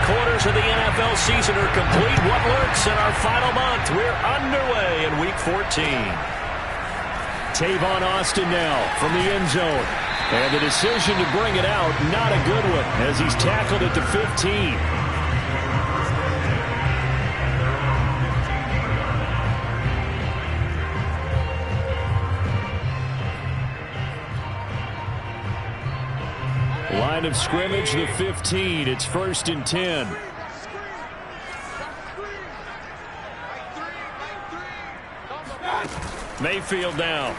quarters of the NFL season are complete. What lurks in our final month? We're underway in Week 14. Tavon Austin now from the end zone. And the decision to bring it out, not a good one, as he's tackled at the 15. Line of scrimmage, the 15. It's 1st and 10. Mayfield now.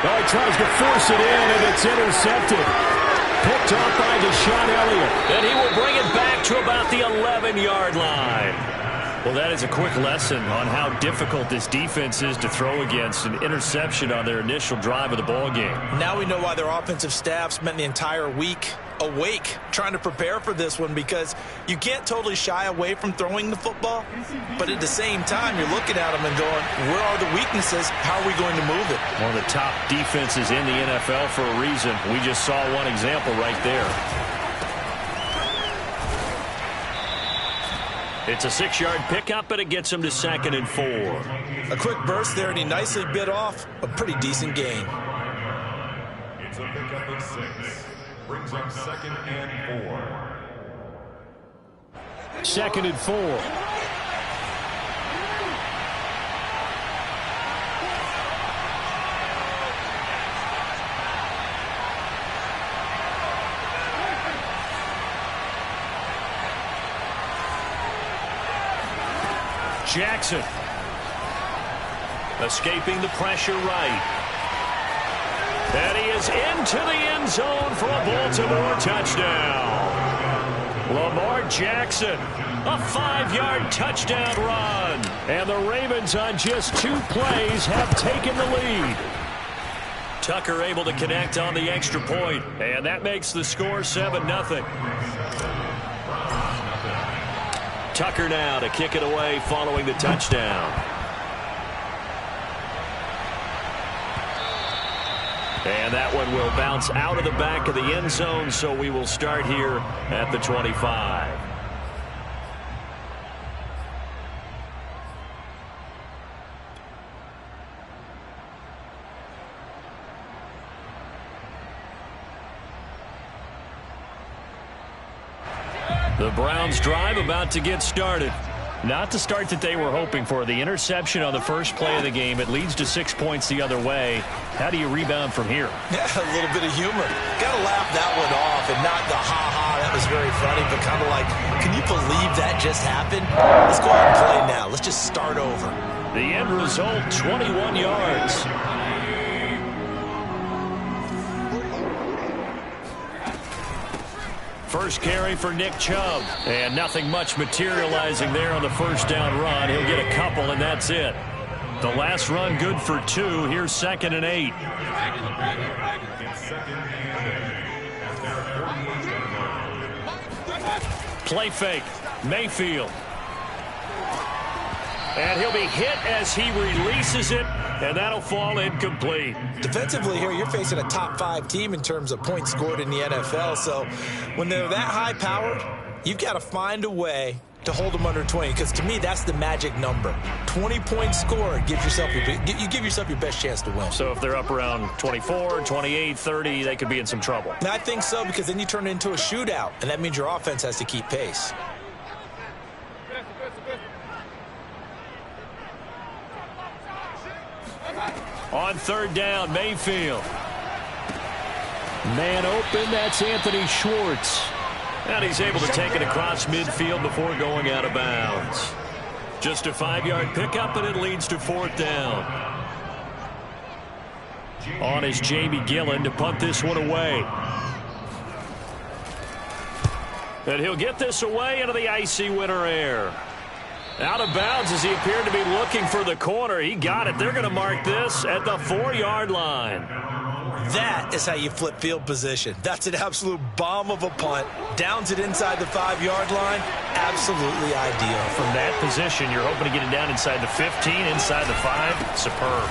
Oh, he tries to force it in, and it's intercepted. Picked off by Deshaun Elliott. And he will bring it back to about the 11-yard line. Well, that is a quick lesson on how difficult this defense is to throw against. An interception on their initial drive of the ball game. Now we know why their offensive staff spent the entire week awake trying to prepare for this one, because you can't totally shy away from throwing the football, but at the same time you're looking at them and going, where are the weaknesses? How are we going to move it? One of the top defenses in the NFL for a reason. We just saw one example right there. It's a 6-yard pickup, and it gets him to 2nd and 4. A quick burst there, and he nicely bit off a pretty decent gain. It's a pickup of 6. Brings up 2nd and 4. 2nd and 4. Jackson. Escaping the pressure right. And he is into the end zone for a Baltimore touchdown. Lamar Jackson, a 5-yard touchdown run. And the Ravens on just 2 plays have taken the lead. Tucker able to connect on the extra point. And that makes the score 7-0. Tucker now to kick it away following the touchdown. And that one will bounce out of the back of the end zone, so we will start here at the 25. The Browns drive about to get started. Not the start that they were hoping for. The interception on the first play of the game. It leads to 6 points the other way. How do you rebound from here? Yeah, a little bit of humor. Got to laugh that one off, and not the ha-ha, that was very funny, but kind of like, can you believe that just happened? Let's go ahead and play now. Let's just start over. The end result, 21 yards. First carry for Nick Chubb. And nothing much materializing there on the first down run. He'll get a couple, and that's it. The last run good for 2. Here's 2nd and 8. Play fake. Mayfield. And he'll be hit as he releases it, and that'll fall incomplete. Defensively here, you're facing a top 5 team in terms of points scored in the NFL. So when they're that high powered, you've got to find a way to hold them under 20, because to me that's the magic number. 20 points scored gives yourself you give yourself your best chance to win. So if they're up around 24, 28, 30, they could be in some trouble. And I think so, because then you turn it into a shootout, and that means your offense has to keep pace. On 3rd down, Mayfield. Man open, that's Anthony Schwartz. And he's able to take it across midfield before going out of bounds. Just a 5-yard pickup, and it leads to 4th down. On is Jamie Gillen to punt this one away. And he'll get this away into the icy winter air. Out of bounds as he appeared to be looking for the corner. He got it. They're going to mark this at the 4-yard line. That is how you flip field position. That's an absolute bomb of a punt. Downs it inside the 5-yard line. Absolutely ideal. From that position, you're hoping to get it down inside the 15, inside the 5. Superb.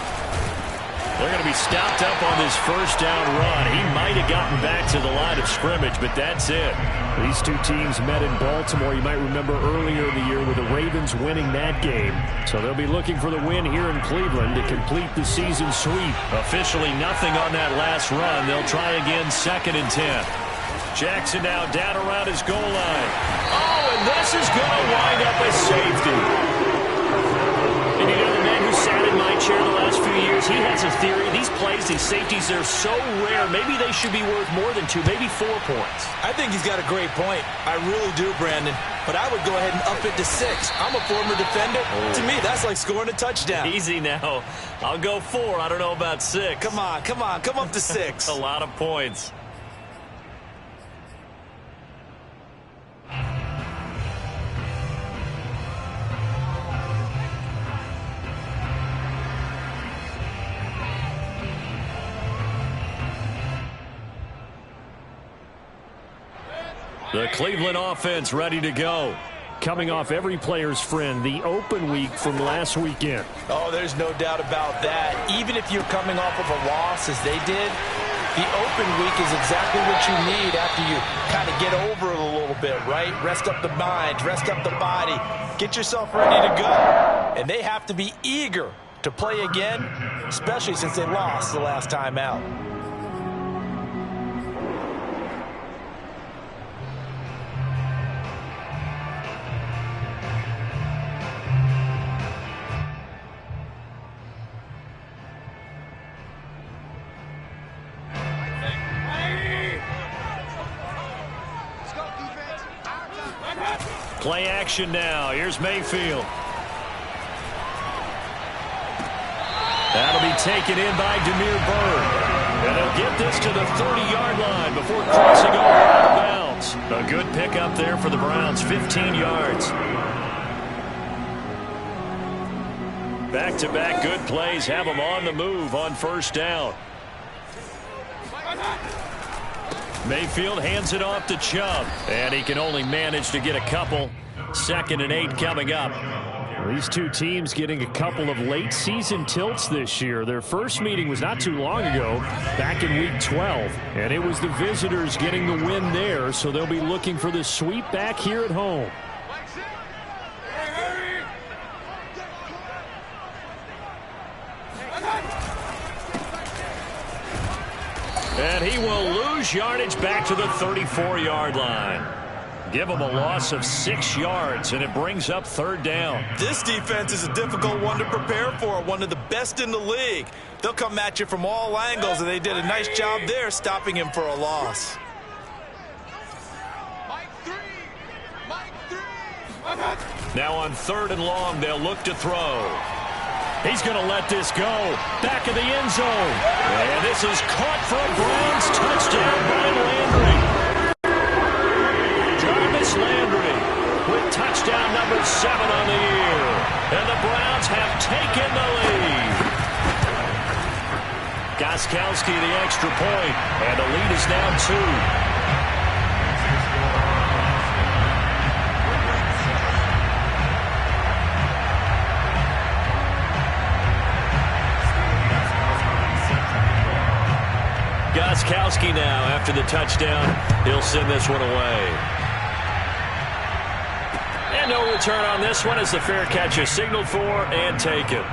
They're going to be stopped up on this first down run. He might have gotten back to the line of scrimmage, but that's it. These two teams met in Baltimore, you might remember, earlier in the year with the Ravens winning that game. So they'll be looking for the win here in Cleveland to complete the season sweep. Officially nothing on that last run. They'll try again 2nd and 10. Jackson now down around his goal line. Oh, and this is going to wind up a safety. And you know, the man who sat in my chair the last few years, he has a theory. These plays, these safeties, they're so rare. Maybe they should be worth more than 2, maybe 4 points. I think he's got a great point. I really do, Brandon. But I would go ahead and up it to 6. I'm a former defender. Oh. To me, that's like scoring a touchdown. Easy now. I'll go 4. I don't know about 6. Come on. Come up to 6. A lot of points. The Cleveland offense ready to go. Coming off every player's friend, the open week from last weekend. Oh, there's no doubt about that. Even if you're coming off of a loss, as they did, the open week is exactly what you need after you kind of get over it a little bit, right? Rest up the mind, rest up the body, get yourself ready to go. And they have to be eager to play again, especially since they lost the last time out. Play action now. Here's Mayfield. That'll be taken in by Demir Bird. And they'll get this to the 30-yard line before crossing over out of bounds. A good pickup there for the Browns, 15 yards. Back-to-back good plays have them on the move on first down. Mayfield hands it off to Chubb, and he can only manage to get a couple. 2nd and 8 coming up. These two teams getting a couple of late season tilts this year. Their first meeting was not too long ago, back in week 12, and it was the visitors getting the win there, so they'll be looking for the sweep back here at home. And he will lose yardage back to the 34-yard line. Give him a loss of 6 yards, and it brings up 3rd down. This defense is a difficult one to prepare for, one of the best in the league. They'll come at you from all angles, and they did a nice job there stopping him for a loss. Now on 3rd and long, they'll look to throw. He's going to let this go. Back of the end zone. And this is caught for a Browns touchdown by Landry. Jarvis Landry with touchdown number 7 on the year. And the Browns have taken the lead. Gostkowski the extra point. And the lead is now 2. Gostkowski now after the touchdown. He'll send this one away. And no return on this one as the fair catch is signaled for and taken.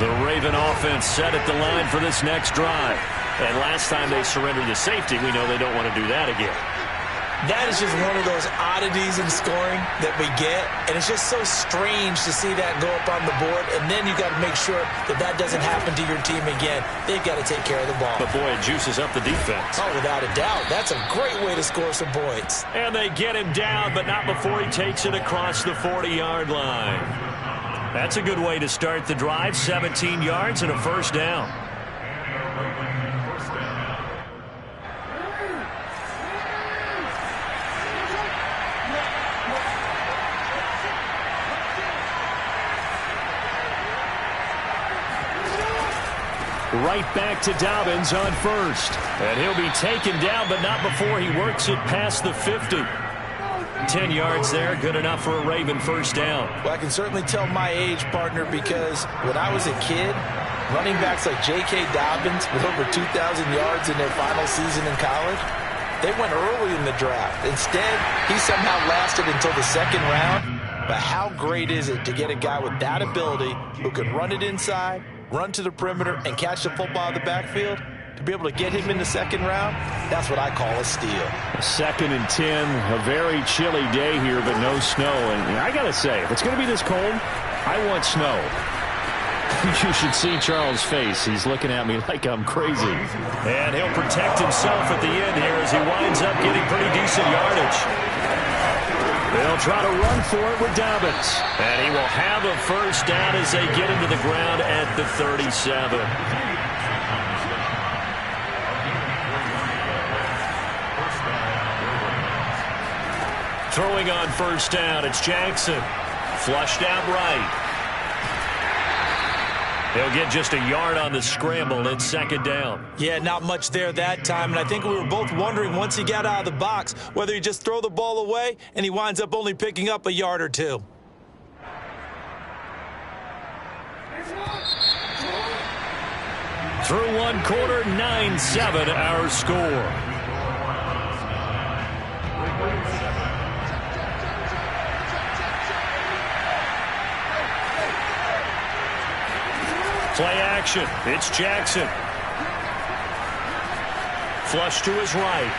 The Raven offense set at the line for this next drive. And last time they surrendered the safety, we know they don't want to do that again. That is just one of those oddities in scoring that we get, and it's just so strange to see that go up on the board, and then you got to make sure that that doesn't happen to your team again. They've got to take care of the ball. But, boy, it juices up the defense. Oh, without a doubt. That's a great way to score some points. And they get him down, but not before he takes it across the 40-yard line. That's a good way to start the drive, 17 yards and a first down. Right back to Dobbins on first. And he'll be taken down, but not before he works it past the 50. 10 yards there, good enough for a Raven first down. Well, I can certainly tell my age, partner, because when I was a kid, running backs like J.K. Dobbins with over 2,000 yards in their final season in college, they went early in the draft. Instead, he somehow lasted until the second round. But how great is it to get a guy with that ability who can run it inside, run to the perimeter, and catch the football in the backfield? To be able to get him in the second round, that's what I call a steal. 2nd and 10, a very chilly day here, but no snow. And I got to say, if it's going to be this cold, I want snow. You should see Charles' face. He's looking at me like I'm crazy. And he'll protect himself at the end here as he winds up getting pretty decent yardage. They'll try to run for it with Dobbins. And he will have a first down as they get into the ground at the 37. Throwing on first down, it's Jackson. Flushed out right. They'll get just a yard on the scramble in 2nd down. Yeah, not much there that time, and I think we were both wondering once he got out of the box whether he just throw the ball away and he winds up only picking up a yard or two. Through one quarter, 9-7 our score. Play action. It's Jackson. Flush to his right.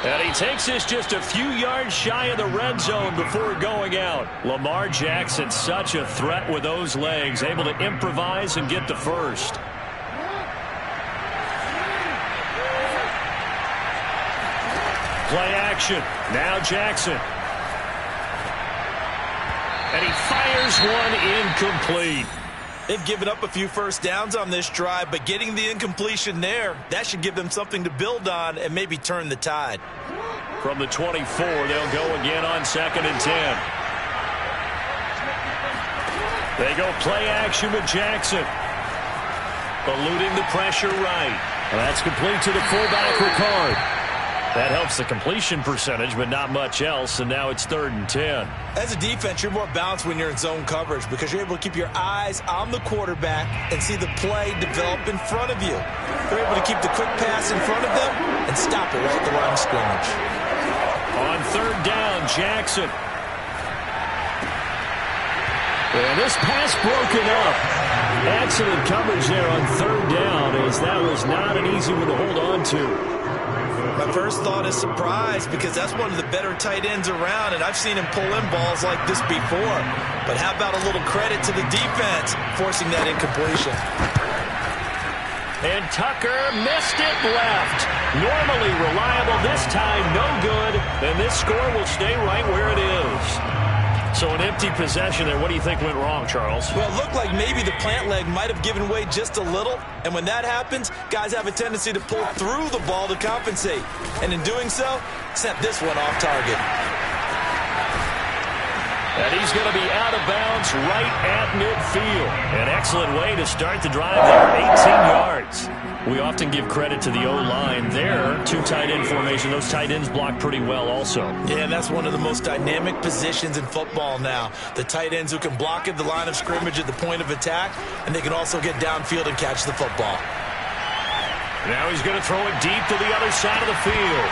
And he takes this just a few yards shy of the red zone before going out. Lamar Jackson, such a threat with those legs, able to improvise and get the first. Play action. Now Jackson. And he fires one incomplete. They've given up a few first downs on this drive, but getting the incompletion there, that should give them something to build on and maybe turn the tide. From the 24, they'll go again on 2nd and 10. They go play action with Jackson. Eluding the pressure right. And that's complete to the fullback, Ricard. That helps the completion percentage, but not much else, and now it's 3rd and 10. As a defense, you're more balanced when you're in zone coverage because you're able to keep your eyes on the quarterback and see the play develop in front of you. They're able to keep the quick pass in front of them and stop it right at the line of scrimmage. On 3rd down, Jackson. And this pass broken up. Excellent coverage there on 3rd down, as that was not an easy one to hold on to. My first thought is surprise because that's one of the better tight ends around, and I've seen him pull in balls like this before. But how about a little credit to the defense forcing that incompletion? And Tucker missed it left. Normally reliable, this time no good, and this score will stay right where it is. So an empty possession there. What do you think went wrong, Charles? Well, it looked like maybe the plant leg might have given way just a little. And when that happens, guys have a tendency to pull through the ball to compensate. And in doing so, sent this one off target. And he's going to be out of bounds right at midfield. An excellent way to start the drive there, 18 yards. We often give credit to the O-line there. 2 tight end formation. Those tight ends block pretty well also. Yeah, and that's one of the most dynamic positions in football now. The tight ends who can block at the line of scrimmage at the point of attack, and they can also get downfield and catch the football. Now he's going to throw it deep to the other side of the field.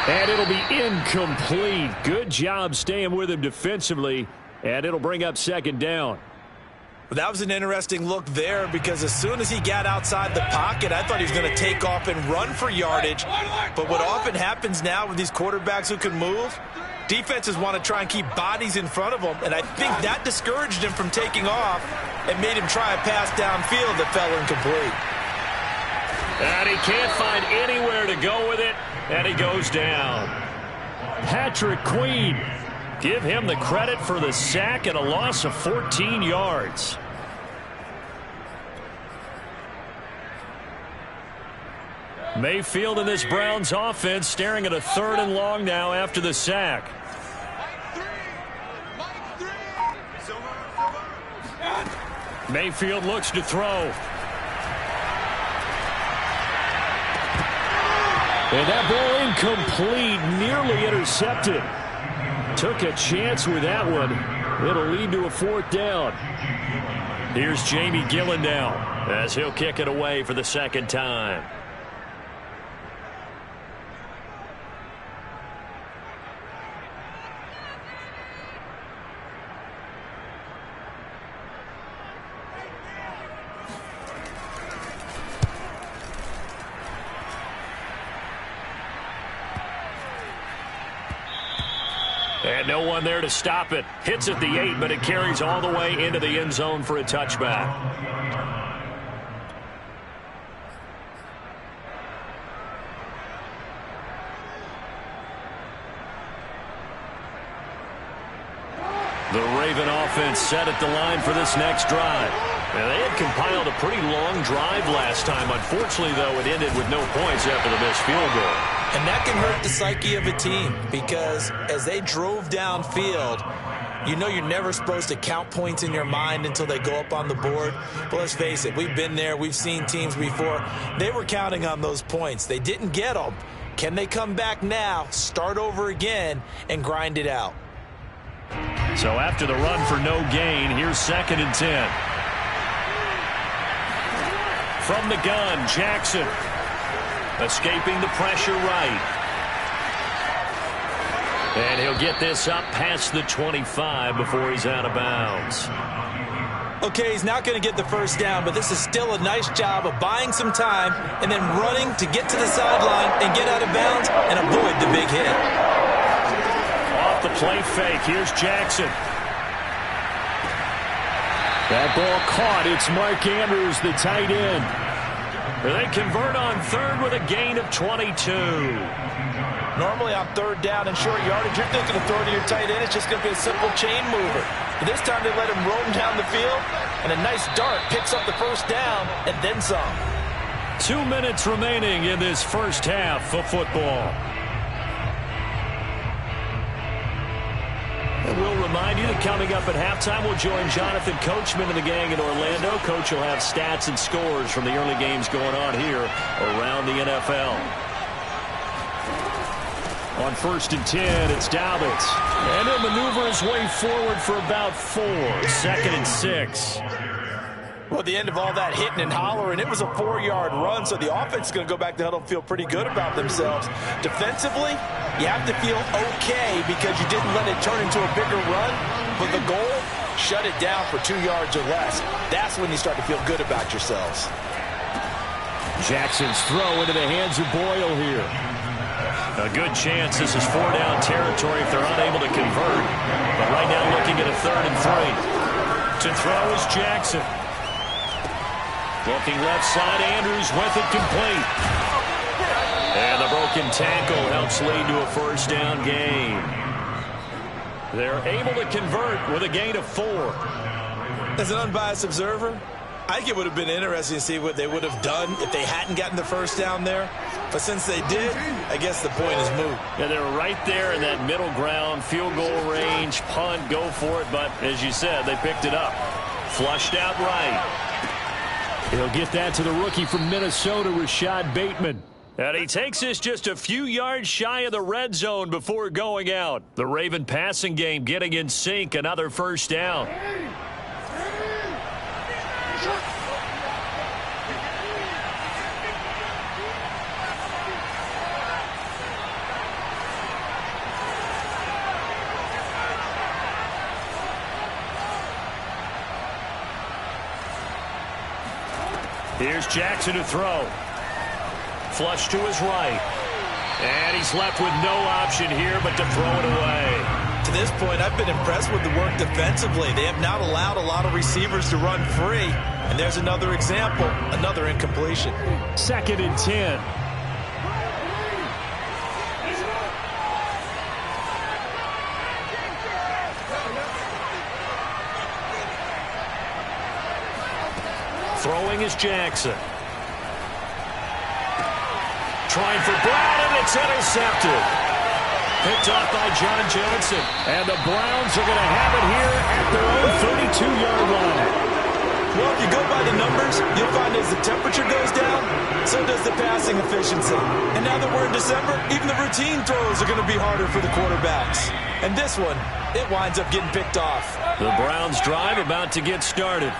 And it'll be incomplete. Good job staying with him defensively. And it'll bring up 2nd down. But that was an interesting look there because as soon as he got outside the pocket, I thought he was going to take off and run for yardage. But what often happens now with these quarterbacks who can move, defenses want to try and keep bodies in front of them. And I think that discouraged him from taking off and made him try a pass downfield that fell incomplete. And he can't find anywhere to go with it, and he goes down. Patrick Queen, give him the credit for the sack and a loss of 14 yards. Mayfield in this Browns offense staring at a 3rd and long now after the sack. Mayfield looks to throw. And that ball incomplete, nearly intercepted. Took a chance with that one. It'll lead to a 4th down. Here's Jamie Gillen now as he'll kick it away for the 2nd time. And no one there to stop it. Hits at the 8, but it carries all the way into the end zone for a touchback. The Raven offense set at the line for this next drive. Now, they had compiled a pretty long drive last time. Unfortunately, though, it ended with no points after the missed field goal. And that can hurt the psyche of a team because as they drove downfield, you know you're never supposed to count points in your mind until they go up on the board. But let's face it, we've been there. We've seen teams before. They were counting on those points. They didn't get them. Can they come back now, start over again, and grind it out? So after the run for no gain, here's 2nd and 10. From the gun, Jackson. Escaping the pressure right. And he'll get this up past the 25 before he's out of bounds. Okay, he's not going to get the 1st down, but this is still a nice job of buying some time and then running to get to the sideline and get out of bounds and avoid the big hit. Off the play fake, here's Jackson. That ball caught. It's Mark Andrews, the tight end. They convert on 3rd with a gain of 22. Normally on 3rd down and short yardage, you're thinking of throwing to your tight end. It's just going to be a simple chain mover. But this time they let him roam down the field, and a nice dart picks up the 1st down and then some. 2 minutes remaining in this 1st half of football. And we'll remind you that coming up at halftime, we'll join Jonathan Coachman and the gang in Orlando. Coach will have stats and scores from the early games going on here around the NFL. On 1st and 10, it's Dobbins. And he'll maneuver his way forward for about 4. 2nd and 6. Well, at the end of all that hitting and hollering, it was a 4-yard run, so the offense is going to go back to huddle and feel pretty good about themselves. Defensively, you have to feel okay because you didn't let it turn into a bigger run, but the goal, shut it down for 2 yards or less. That's when you start to feel good about yourselves. Jackson's throw into the hands of Boyle here. A good chance this is 4-down territory if they're unable to convert. But right now looking at a 3rd and 3. To throw is Jackson. Looking left side, Andrews with it complete. And the broken tackle helps lead to a 1st down gain. They're able to convert with a gain of 4. As an unbiased observer, I think it would have been interesting to see what they would have done if they hadn't gotten the 1st down there. But since they did, I guess the point is moot. Yeah, they're right there in that middle ground, field goal range, punt, go for it. But as you said, they picked it up. Flushed out right. He'll get that to the rookie from Minnesota, Rashad Bateman. And he takes this just a few yards shy of the red zone before going out. The Raven passing game getting in sync, another 1st down. Here's Jackson to throw. Flush to his right. And he's left with no option here but to throw it away. To this point, I've been impressed with the work defensively. They have not allowed a lot of receivers to run free. And there's another example, another incompletion. 2nd and 10. Throwing is Jackson. Trying for Brown, and it's intercepted. Picked off by John Johnson. And the Browns are going to have it here at their own 32-yard line. Well, if you go by the numbers, you'll find as the temperature goes down, so does the passing efficiency. And now that we're in December, even the routine throws are going to be harder for the quarterbacks. And this one, it winds up getting picked off. The Browns drive about to get started.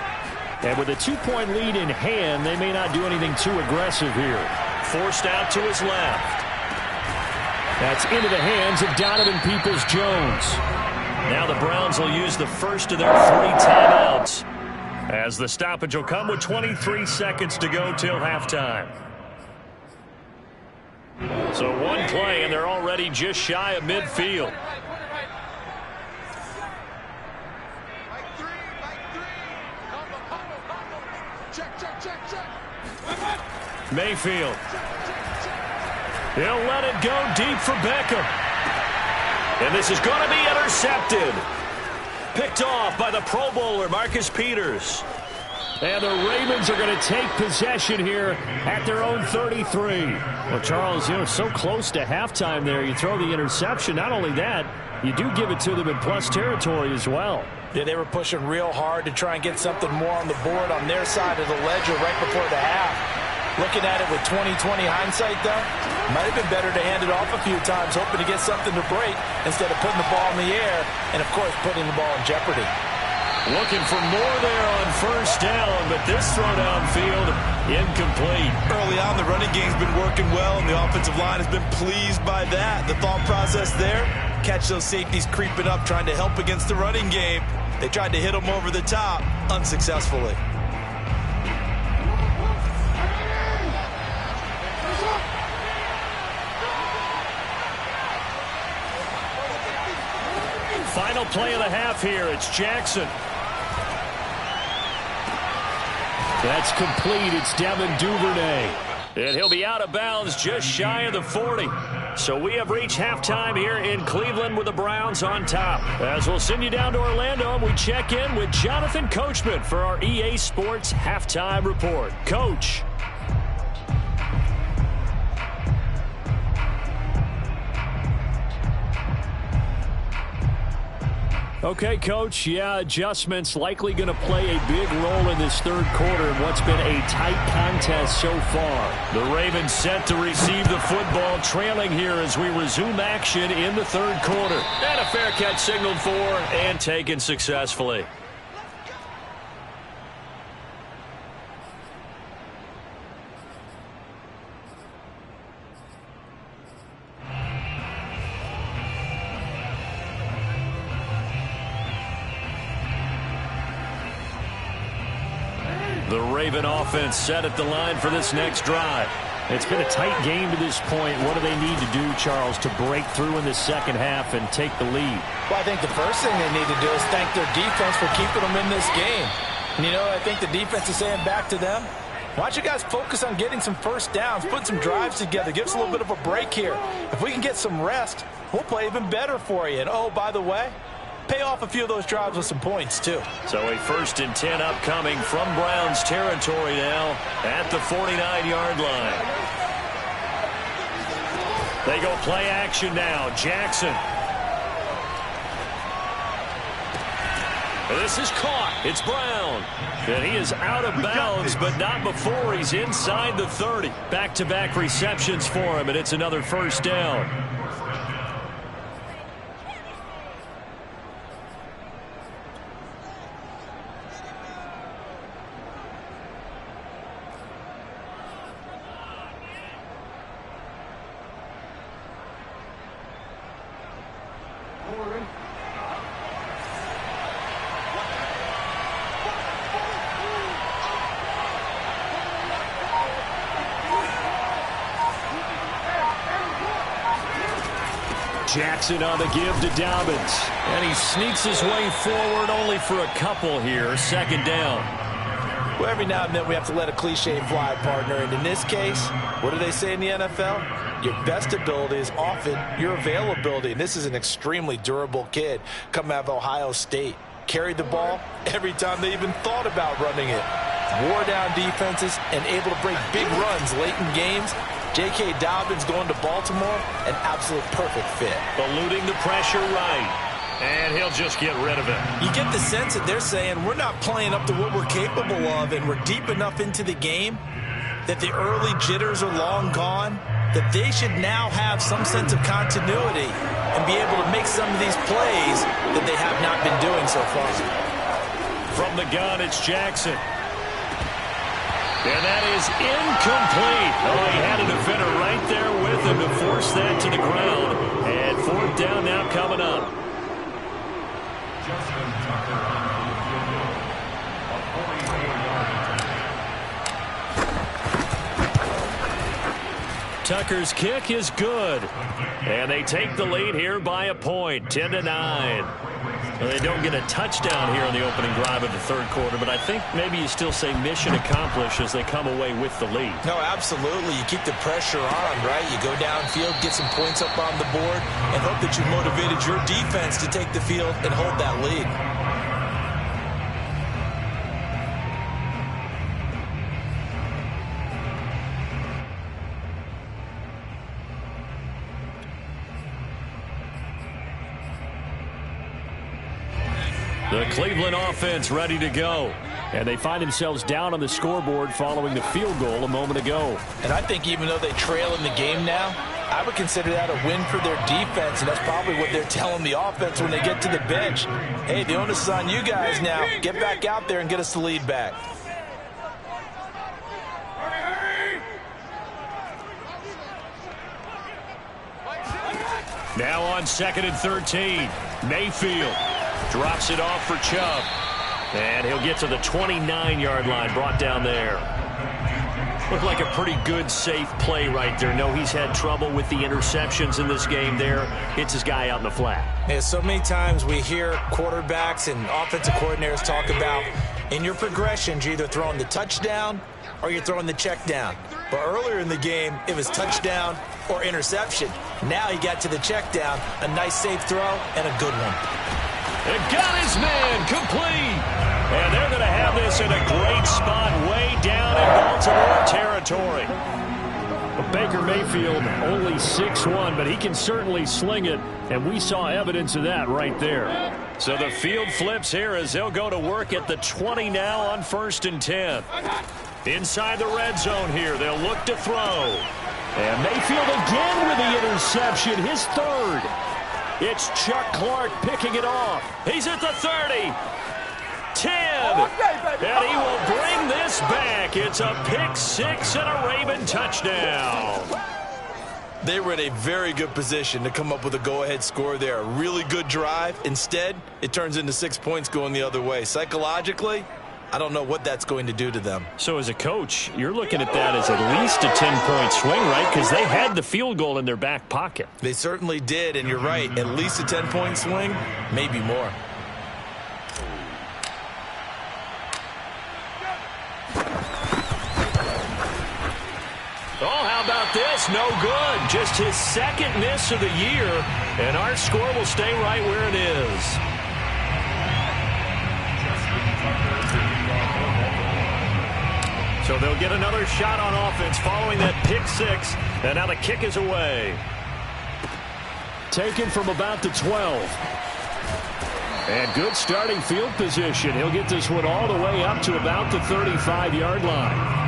And with a 2-point lead in hand, they may not do anything too aggressive here. Forced out to his left. That's into the hands of Donovan Peoples-Jones. Now the Browns will use the first of their 3 timeouts, as the stoppage will come with 23 seconds to go till halftime. So one play, and they're already just shy of midfield. Mayfield. He'll let it go deep for Beckham. And this is going to be intercepted. Picked off by the Pro Bowler, Marcus Peters. And the Ravens are going to take possession here at their own 33. Well, Charles, so close to halftime there. You throw the interception. Not only that, you do give it to them in plus territory as well. Yeah, they were pushing real hard to try and get something more on the board on their side of the ledger right before the half. Looking at it with 20/20 hindsight, though, might have been better to hand it off a few times, hoping to get something to break instead of putting the ball in the air and, of course, putting the ball in jeopardy. Looking for more there on first down, but this throw downfield incomplete. Early on, the running game's been working well, and the offensive line has been pleased by that. The thought process there, catch those safeties creeping up, trying to help against the running game. They tried to hit them over the top, unsuccessfully. Final play of the half here. It's Jackson. That's complete. It's Devin Duvernay. And he'll be out of bounds just shy of the 40. So we have reached halftime here in Cleveland with the Browns on top. As we'll send you down to Orlando, we check in with Jonathan Coachman for our EA Sports Halftime Report. Coach. Okay, Coach, adjustments likely going to play a big role in this third quarter in what's been a tight contest so far. The Ravens set to receive the football, trailing here as we resume action in the third quarter. And a fair catch signaled for and taken successfully. The Raven offense set at the line for this next drive. It's been a tight game to this point. What do they need to do, Charles, to break through in the second half and take the lead? Well, I think the first thing they need to do is thank their defense for keeping them in this game. And, I think the defense is saying back to them, why don't you guys focus on getting some first downs, put some drives together, give us a little bit of a break here. If we can get some rest, we'll play even better for you. And, oh, by the way, pay off a few of those drives with some points, too. So a 1st and 10 upcoming from Browns territory now at the 49-yard line. They go play action now. Jackson. This is caught. It's Brown. And he is out of bounds, but not before he's inside the 30. Back-to-back receptions for him, and it's another first down. Jackson on the give to Dobbins. And he sneaks his way forward only for a couple here. Second down. Well, every now and then we have to let a cliche fly, partner. And in this case, what do they say in the NFL? Your best ability is often your availability. And this is an extremely durable kid coming out of Ohio State. Carried the ball every time they even thought about running it. Wore down defenses and able to break big runs late in games. J.K. Dobbins going to Baltimore, an absolute perfect fit. Eluding the pressure right. And he'll just get rid of it. You get the sense that they're saying we're not playing up to what we're capable of, and we're deep enough into the game that the early jitters are long gone, that they should now have some sense of continuity and be able to make some of these plays that they have not been doing so far. From the gun, it's Jackson. And that is incomplete. Oh, he had a defender right there with him to force that to the ground. And fourth down now coming up. Tucker's kick is good. And they take the lead here by a point, 10-9. Well, they don't get a touchdown here on the opening drive of the third quarter, but I think maybe you still say mission accomplished as they come away with the lead. No, absolutely. You keep the pressure on, right? You go downfield, get some points up on the board, and hope that you motivated your defense to take the field and hold that lead. The Cleveland offense ready to go. And they find themselves down on the scoreboard following the field goal a moment ago. And I think even though they trail in the game now, I would consider that a win for their defense, and that's probably what they're telling the offense when they get to the bench. Hey, the onus is on you guys now. Get back out there and get us the lead back. Now on 2nd and 13, Mayfield drops it off for Chubb. And he'll get to the 29-yard line, brought down there. Looked like a pretty good, safe play right there. No, he's had trouble with the interceptions in this game there. Hits his guy out in the flat. Yeah, so many times we hear quarterbacks and offensive coordinators talk about in your progressions, you're either throwing the touchdown or you're throwing the check down. But earlier in the game, it was touchdown or interception. Now he got to the check down, a nice safe throw, and a good one. And got his man complete. And they're going to have this in a great spot way down in Baltimore territory. Baker Mayfield only 6'1", but he can certainly sling it, and we saw evidence of that right there. So the field flips here as they'll go to work at the 20 now on 1st and 10. Inside the red zone here, they'll look to throw. And Mayfield again with the interception, his third. It's Chuck Clark picking it off. He's at the 30. 10. And he will bring this back. It's a pick six and a Raven touchdown. They were in a very good position to come up with a go-ahead score there. A really good drive. Instead, it turns into 6 points going the other way. Psychologically, I don't know what that's going to do to them. So as a coach, you're looking at that as at least a 10-point swing, right? Because they had the field goal in their back pocket. They certainly did, and you're right. At least a 10-point swing, maybe more. Oh, how about this? No good. Just his second miss of the year, and our score will stay right where it is. So they'll get another shot on offense following that pick six, and now the kick is away. Taken from about the 12. And good starting field position. He'll get this one all the way up to about the 35-yard line.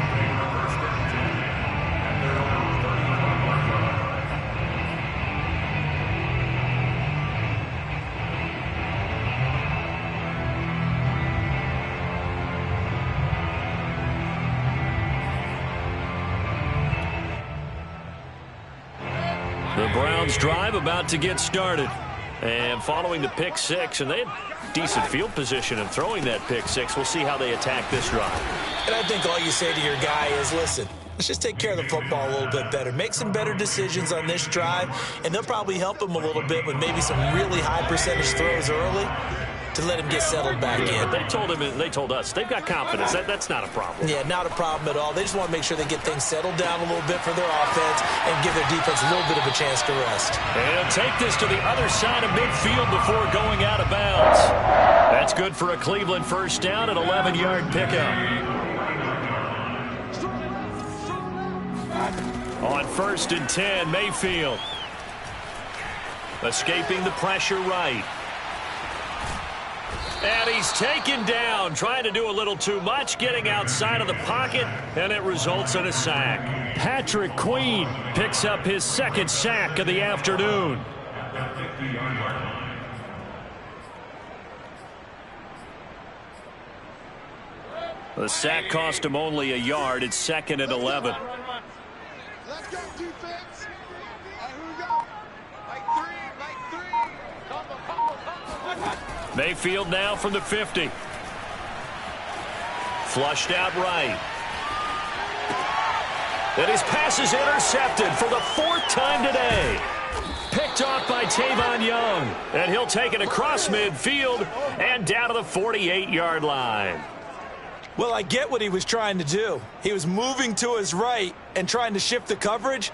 The Browns drive about to get started. And following the pick six, and they had decent field position in throwing that pick six. We'll see how they attack this drive. And I think all you say to your guy is, listen, let's just take care of the football a little bit better. Make some better decisions on this drive, and they'll probably help him a little bit with maybe some really high percentage throws early to let him get settled back in. But they told him, and they told us, they've got confidence. That's not a problem. Yeah, not a problem at all. They just want to make sure they get things settled down a little bit for their offense and give their defense a little bit of a chance to rest. And he'll take this to the other side of midfield before going out of bounds. That's good for a Cleveland first down, an 11-yard pickup. On 1st and 10, Mayfield escaping the pressure right. And he's taken down, trying to do a little too much, getting outside of the pocket, and it results in a sack. Patrick Queen picks up his second sack of the afternoon. The sack cost him only a yard. It's 2nd and 11. Let's go, defense. Here we go. Like three. Come. Mayfield now from the 50. Flushed out right. And his pass is intercepted for the 4th time today. Picked off by Tavon Young. And he'll take it across midfield and down to the 48-yard line. Well, I get what he was trying to do. He was moving to his right and trying to shift the coverage,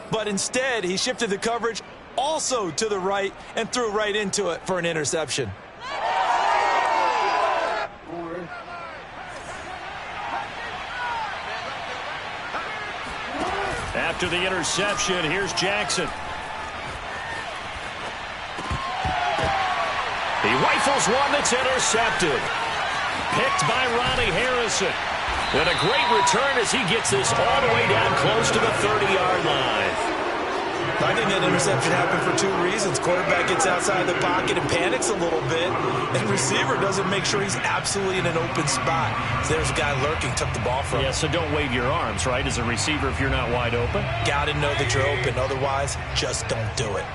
but instead he shifted the coverage also to the right and threw right into it for an interception. After the interception, here's Jackson. He rifles one that's intercepted. Picked by Ronnie Harrison. And a great return as he gets this all the way down close to the 30-yard line. I think that interception happened for 2 reasons. Quarterback gets outside the pocket and panics a little bit, and receiver doesn't make sure he's absolutely in an open spot. So there's a guy lurking, took the ball from him. Yeah, so don't wave your arms, right, as a receiver if you're not wide open. Got to know that you're open. Otherwise, just don't do it.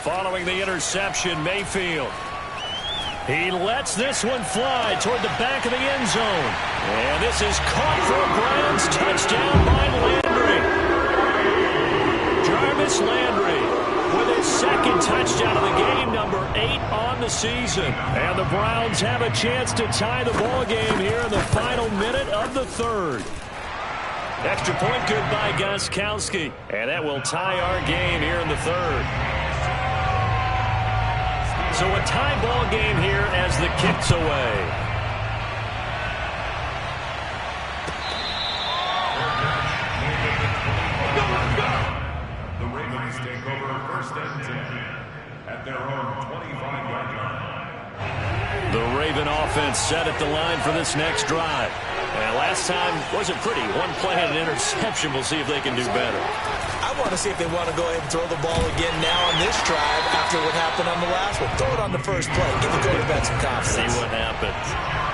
Following the interception, Mayfield. He lets this one fly toward the back of the end zone. And this is caught for a Browns touchdown by Landry. Jarvis Landry with his 2nd touchdown of the game, number 8 on the season. And the Browns have a chance to tie the ball game here in the final minute of the 3rd. Extra point good by Gostkowski. And that will tie our game here in the 3rd. So a tie ball game here as the kick's away. The Ravens take over 1st and 10 at their own 25-yard line. The Raven offense set at the line for this next drive. And last time wasn't pretty. 1 play and an interception. We'll see if they can do better. I want to see if they want to go ahead and throw the ball again now on this drive after what happened on the last one. Throw it on the first play. Give the quarterback some confidence. See what happens.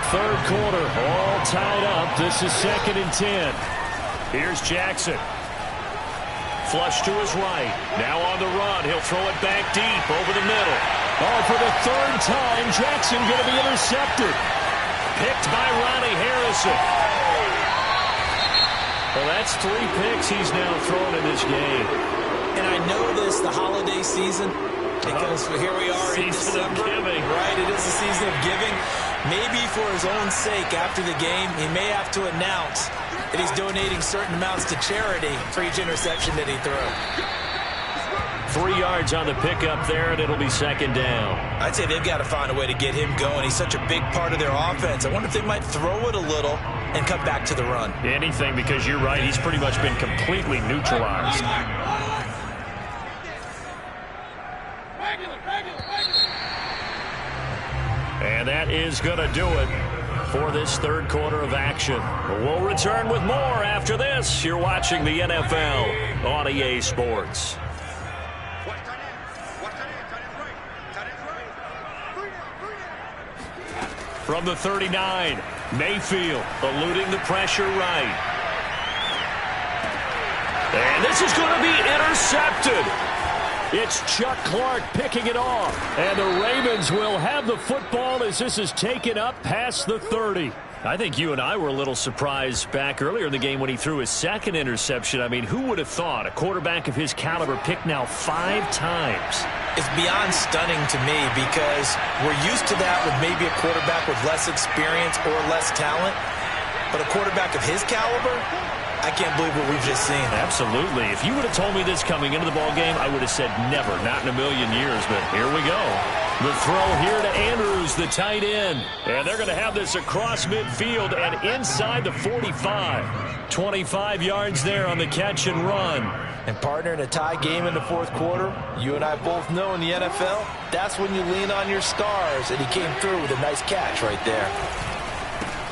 3rd quarter, all tied up. This is 2nd and 10. Here's Jackson. Flush to his right. Now on the run. He'll throw it back deep over the middle. Oh, for the 3rd time, Jackson going to be intercepted. Picked by Ronnie Harrison. Well, that's 3 picks he's now thrown in this game. And I know this, the holiday season, because here we are in December. Season of giving. Right, it is the season of giving. Maybe for his own sake after the game, he may have to announce that he's donating certain amounts to charity for each interception that he threw. 3 yards on the pickup there, and it'll be 2nd down. I'd say they've got to find a way to get him going. He's such a big part of their offense. I wonder if they might throw it a little and cut back to the run. Anything, because you're right, he's pretty much been completely neutralized. And that is going to do it for this 3rd quarter of action. We'll return with more after this. You're watching the NFL on EA Sports. From the 39, Mayfield eluding the pressure right. And this is going to be intercepted. It's Chuck Clark picking it off. And the Ravens will have the football as this is taken up past the 30. I think you and I were a little surprised back earlier in the game when he threw his 2nd interception. I mean, who would have thought a quarterback of his caliber picked now 5 times? It's beyond stunning to me because we're used to that with maybe a quarterback with less experience or less talent. But a quarterback of his caliber, I can't believe what we've just seen. Absolutely. If you would have told me this coming into the ball game, I would have said never, not in a million years, but here we go. The throw here to Andrews, the tight end. And they're going to have this across midfield and inside the 45. 25 yards there on the catch and run. And partner, in a tie game in the fourth quarter, you and I both know in the NFL, that's when you lean on your stars, and he came through with a nice catch right there.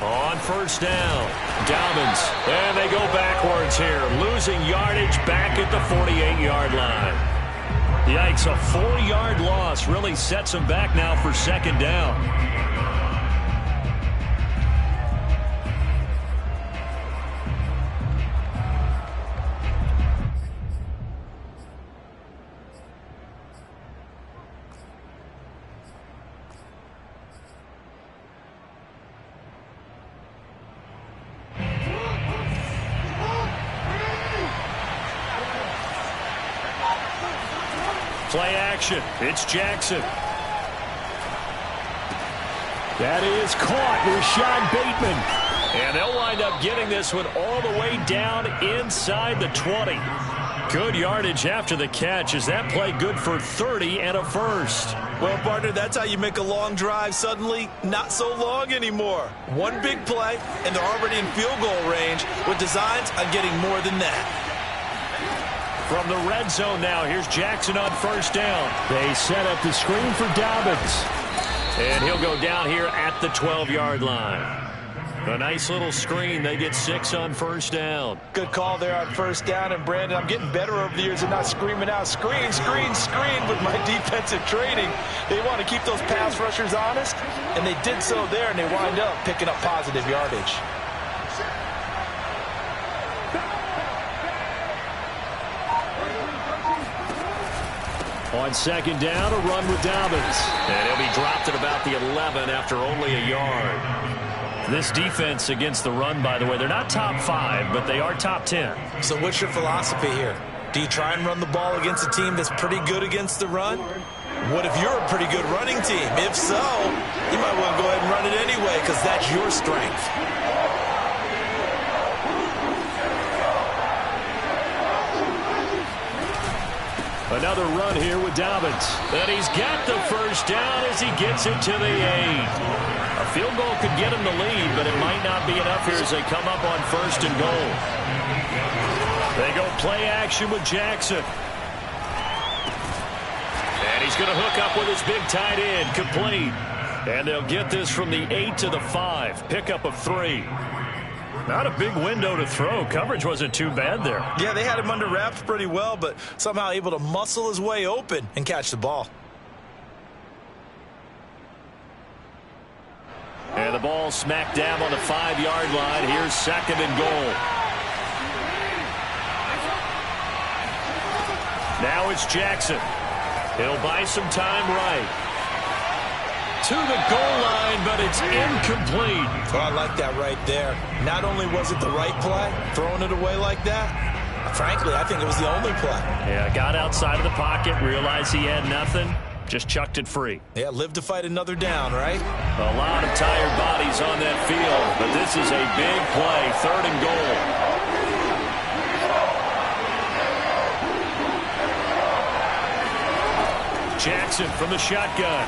On first down, Dobbins, and they go backwards here, losing yardage back at the 48-yard line. Yikes, a 4-yard loss really sets them back now for second down. Play action. It's Jackson. That is caught. Rashad Bateman. And they'll wind up getting this one all the way down inside the 20. Good yardage after the catch. Is that play good for 30 and a first? Well, partner, that's how you make a long drive suddenly not so long anymore. One big play, and they're already in field goal range with designs on getting more than that. From the red zone now, here's Jackson on first down. They set up the screen for Dobbins. And he'll go down here at the 12-yard line. A nice little screen. They get 6 on first down. Good call there on first down. And, Brandon, I'm getting better over the years and not screaming out, screen, screen, screen with my defensive training. They want to keep those pass rushers honest, and they did so there, and they wind up picking up positive yardage. On second down, a run with Dobbins. And he'll be dropped at about the 11 after only a yard. This defense against the run, by the way, they're not top 5, but they are top 10. So what's your philosophy here? Do you try and run the ball against a team that's pretty good against the run? What if you're a pretty good running team? If so, you might want to go ahead and run it anyway because that's your strength. Another run here with Dobbins. And he's got the first down as he gets it to the 8. A field goal could get him the lead, but it might not be enough here as they come up on first and goal. They go play action with Jackson. And he's going to hook up with his big tight end, complete. And they'll get this from the 8 to the 5. Pickup of 3. Not a big window to throw. Coverage wasn't too bad there. Yeah, they had him under wraps pretty well, but somehow able to muscle his way open and catch the ball. And the ball smack dab on the 5-yard line. Here's second and goal. Now it's Jackson. He'll buy some time right. To the goal line, but it's incomplete. Oh, I like that right there. Not only was it the right play, throwing it away like that, frankly, I think it was the only play. Yeah, got outside of the pocket, realized he had nothing, just chucked it free. Yeah, live to fight another down, right? A lot of tired bodies on that field, but this is a big play, third and goal. Jackson from the shotgun.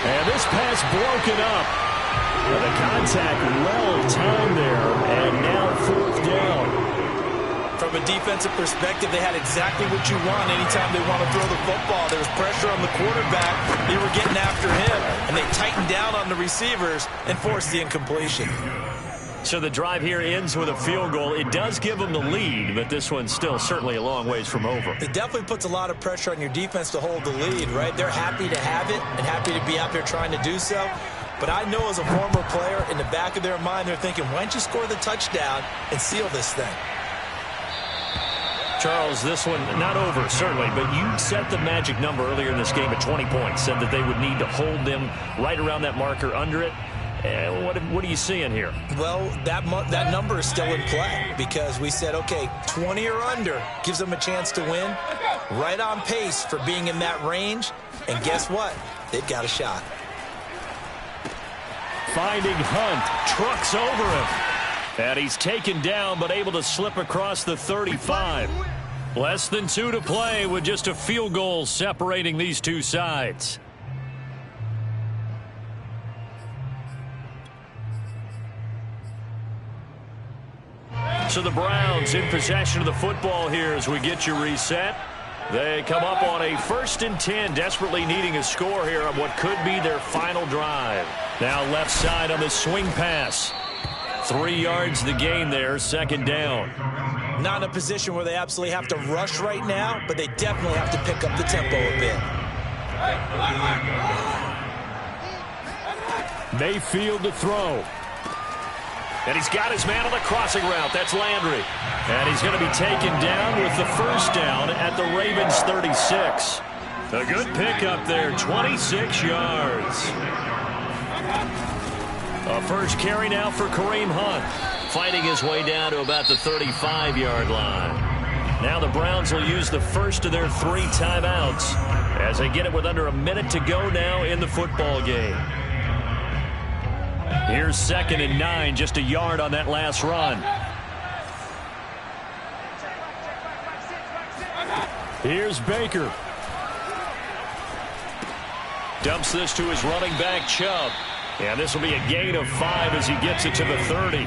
And this pass broken up. And the contact well timed there, and now fourth down. From a defensive perspective, they had exactly what you want anytime they want to throw the football. There was pressure on the quarterback. They were getting after him, and they tightened down on the receivers and forced the incompletion. So the drive here ends with a field goal. It does give them the lead, but this one's still certainly a long ways from over. It definitely puts a lot of pressure on your defense to hold the lead, right? They're happy to have it and happy to be out there trying to do so. But I know as a former player, in the back of their mind, they're thinking, why don't you score the touchdown and seal this thing? Charles, this one not over, certainly, but you set the magic number earlier in this game at 20 points, said that they would need to hold them right around that marker under it. What are you seeing here? Well, that number is still in play because we said, okay, 20 or under gives them a chance to win. Right on pace for being in that range. And guess what? They've got a shot. Finding Hunt. Trucks over him. And he's taken down but able to slip across the 35. Less than 2 to play with just a field goal separating these two sides. So the Browns in possession of the football here as we get you reset. They come up on a 1st and 10, desperately needing a score here on what could be their final drive. Now left side on the swing pass. 3 yards the gain there, 2nd down. Not in a position where they absolutely have to rush right now, but they definitely have to pick up the tempo a bit. Mayfield to throw. And he's got his man on the crossing route. That's Landry. And he's going to be taken down with the 1st down at the Ravens 36. A good pickup there, 26 yards. A first carry now for Kareem Hunt, fighting his way down to about the 35-yard line. Now the Browns will use the first of their 3 timeouts as they get it with under a minute to go now in the football game. Here's 2nd and 9, just a yard on that last run. Here's Baker. Dumps this to his running back, Chubb. And this will be a gain of 5 as he gets it to the 30.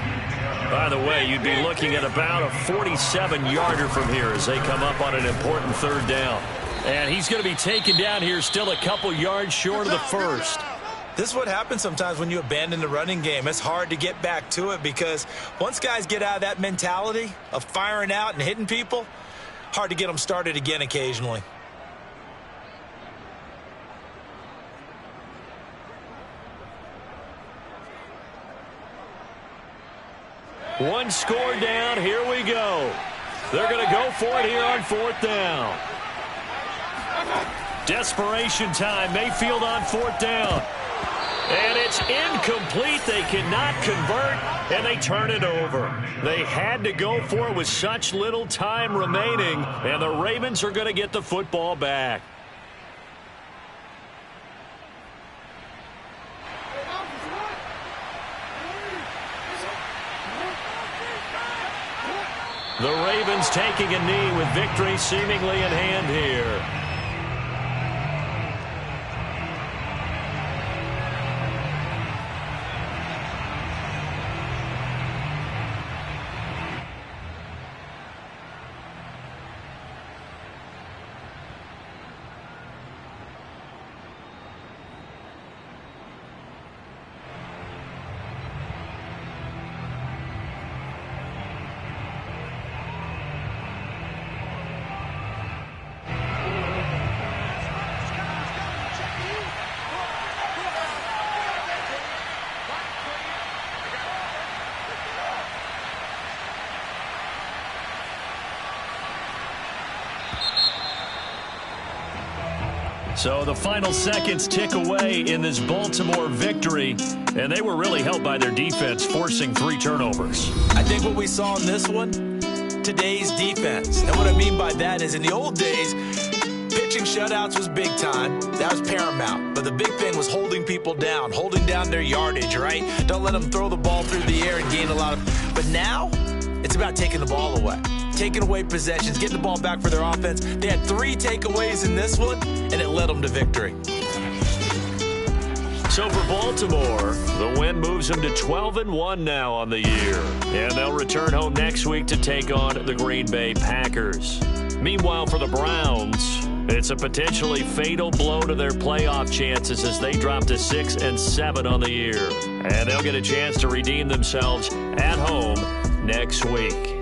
By the way, you'd be looking at about a 47-yarder from here as they come up on an important 3rd down. And he's going to be taken down here still a couple yards short of the 1st. This is what happens sometimes when you abandon the running game. It's hard to get back to it because once guys get out of that mentality of firing out and hitting people, hard to get them started again occasionally. One score down. Here we go. They're going to go for it here on 4th down. Desperation time. Mayfield on 4th down. And it's incomplete. They cannot convert, and they turn it over. They had to go for it with such little time remaining, and the Ravens are going to get the football back. The Ravens taking a knee with victory seemingly in hand here. So the final seconds tick away in this Baltimore victory, and they were really helped by their defense, forcing 3 turnovers. I think what we saw in this one, today's defense. And what I mean by that is in the old days, pitching shutouts was big time. That was paramount. But the big thing was holding people down, holding down their yardage, right? Don't let them throw the ball through the air and gain a lot of... But now, it's about taking the ball away. Taking away possessions, getting the ball back for their offense. They had 3 takeaways in this one, and it led them to victory. So for Baltimore, the win moves them to 12-1 now on the year. And they'll return home next week to take on the Green Bay Packers. Meanwhile, for the Browns, it's a potentially fatal blow to their playoff chances as they drop to 6-7 on the year. And they'll get a chance to redeem themselves at home next week.